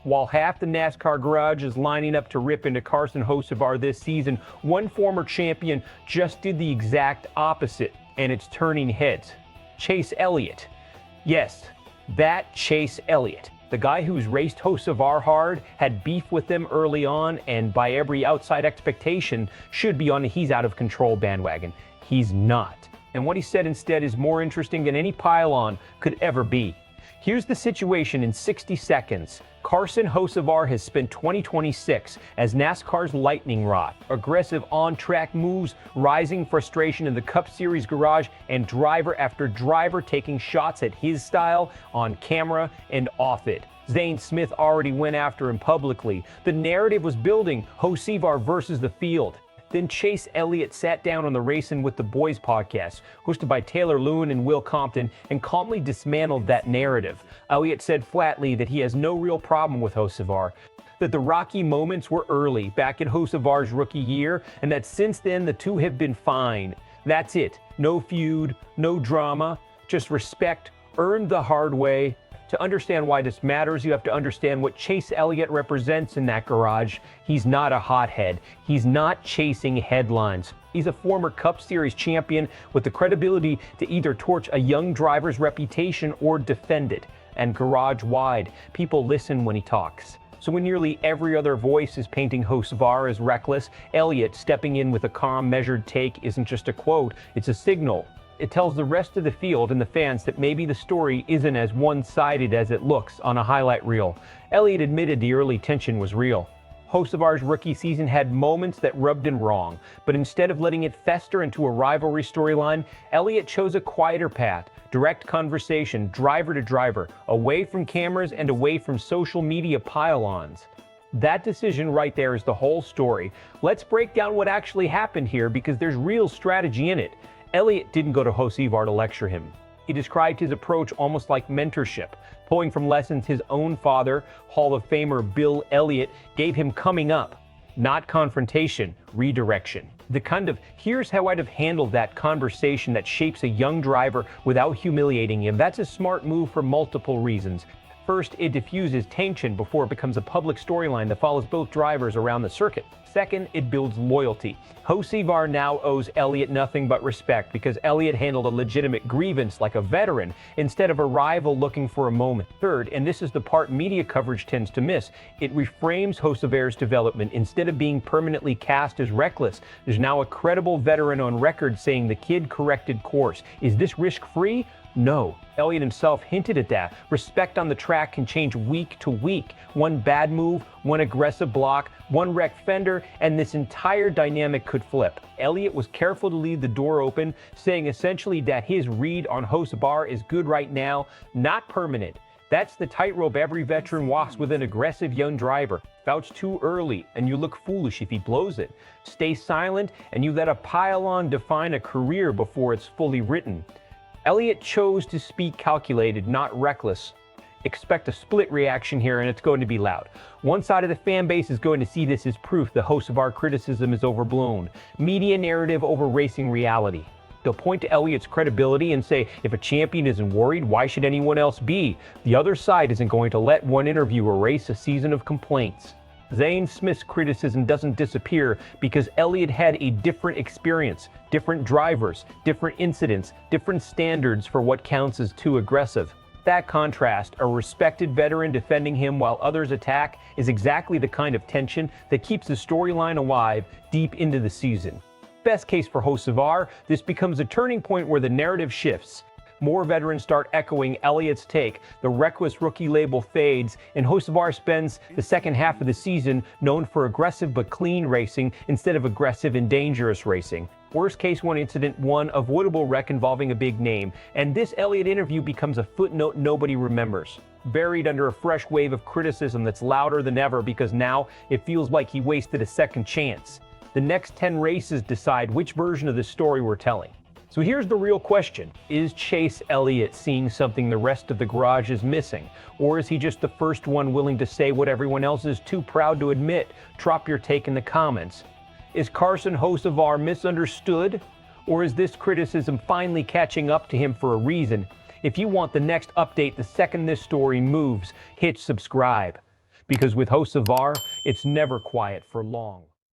While half the NASCAR garage is lining up to rip into Carson Hocevar this season, one former champion just did the exact opposite, and it's turning heads. Chase Elliott. Yes, that Chase Elliott. The guy who's raced Hocevar hard, had beef with them early on, and by every outside expectation should be on the he's out of control bandwagon. He's not. And what he said instead is more interesting than any pile-on could ever be. Here's the situation in 60 seconds. Carson Hocevar has spent 2026 as NASCAR's lightning rod. Aggressive on-track moves, rising frustration in the Cup Series garage, and driver after driver taking shots at his style on camera and off it. Zane Smith already went after him publicly. The narrative was building, Hocevar versus the field. Then Chase Elliott sat down on the Racin with the Boys podcast, hosted by Taylor Lewin and Will Compton, and calmly dismantled that narrative. Elliott said flatly that he has no real problem with Hocevar, that the rocky moments were early, back in Hocevar's rookie year, and that since then the two have been fine. That's it. No feud, no drama, just respect, earned the hard way. To understand why this matters, you have to understand what Chase Elliott represents in that garage. He's not a hothead. He's not chasing headlines. He's a former Cup Series champion with the credibility to either torch a young driver's reputation or defend it. And garage-wide, people listen when he talks. So when nearly every other voice is painting Hocevar as reckless, Elliott stepping in with a calm, measured take isn't just a quote, it's a signal. It tells the rest of the field and the fans that maybe the story isn't as one-sided as it looks on a highlight reel. Elliott admitted the early tension was real. Hocevar's rookie season had moments that rubbed him wrong, but instead of letting it fester into a rivalry storyline, Elliott chose a quieter path, direct conversation, driver to driver, away from cameras and away from social media pile-ons. That decision right there is the whole story. Let's break down what actually happened here because there's real strategy in it. Elliott didn't go to Hocevar to lecture him. He described his approach almost like mentorship, pulling from lessons his own father, Hall of Famer Bill Elliott, gave him coming up. Not confrontation, redirection. The kind of, here's how I'd have handled that conversation that shapes a young driver without humiliating him. That's a smart move for multiple reasons. First, it diffuses tension before it becomes a public storyline that follows both drivers around the circuit. Second, it builds loyalty. Hocevar now owes Elliott nothing but respect because Elliott handled a legitimate grievance like a veteran instead of a rival looking for a moment. Third, and this is the part media coverage tends to miss, it reframes Hocevar's development. Instead of being permanently cast as reckless, there's now a credible veteran on record saying the kid corrected course. Is this risk-free? No. Elliott himself hinted at that. Respect on the track can change week to week. One bad move, one aggressive block, one wrecked fender, and this entire dynamic could flip. Elliott was careful to leave the door open, saying essentially that his read on Hocevar is good right now, not permanent. That's the tightrope every veteran walks with an aggressive young driver. Vouch too early, and you look foolish if he blows it. Stay silent, and you let a pile-on define a career before it's fully written. Elliott chose to speak calculated, not reckless. Expect a split reaction here, and it's going to be loud. One side of the fan base is going to see this as proof the Hocevar criticism is overblown. Media narrative over racing reality. They'll point to Elliott's credibility and say, if a champion isn't worried, why should anyone else be? The other side isn't going to let one interview erase a season of complaints. Zane Smith's criticism doesn't disappear because Elliott had a different experience, different drivers, different incidents, different standards for what counts as too aggressive. That contrast, a respected veteran defending him while others attack, is exactly the kind of tension that keeps the storyline alive deep into the season. Best case for Hocevar, this becomes a turning point where the narrative shifts. More veterans start echoing Elliott's take, the reckless rookie label fades, and Hocevar spends the second half of the season known for aggressive but clean racing instead of aggressive and dangerous racing. Worst case one incident, one avoidable wreck involving a big name, and this Elliott interview becomes a footnote nobody remembers. Buried under a fresh wave of criticism that's louder than ever because now it feels like he wasted a second chance. The next 10 races decide which version of the story we're telling. So here's the real question. Is Chase Elliott seeing something the rest of the garage is missing? Or is he just the first one willing to say what everyone else is too proud to admit? Drop your take in the comments. Is Carson Hocevar misunderstood? Or is this criticism finally catching up to him for a reason? If you want the next update the second this story moves, hit subscribe. because with Hocevar, it's never quiet for long.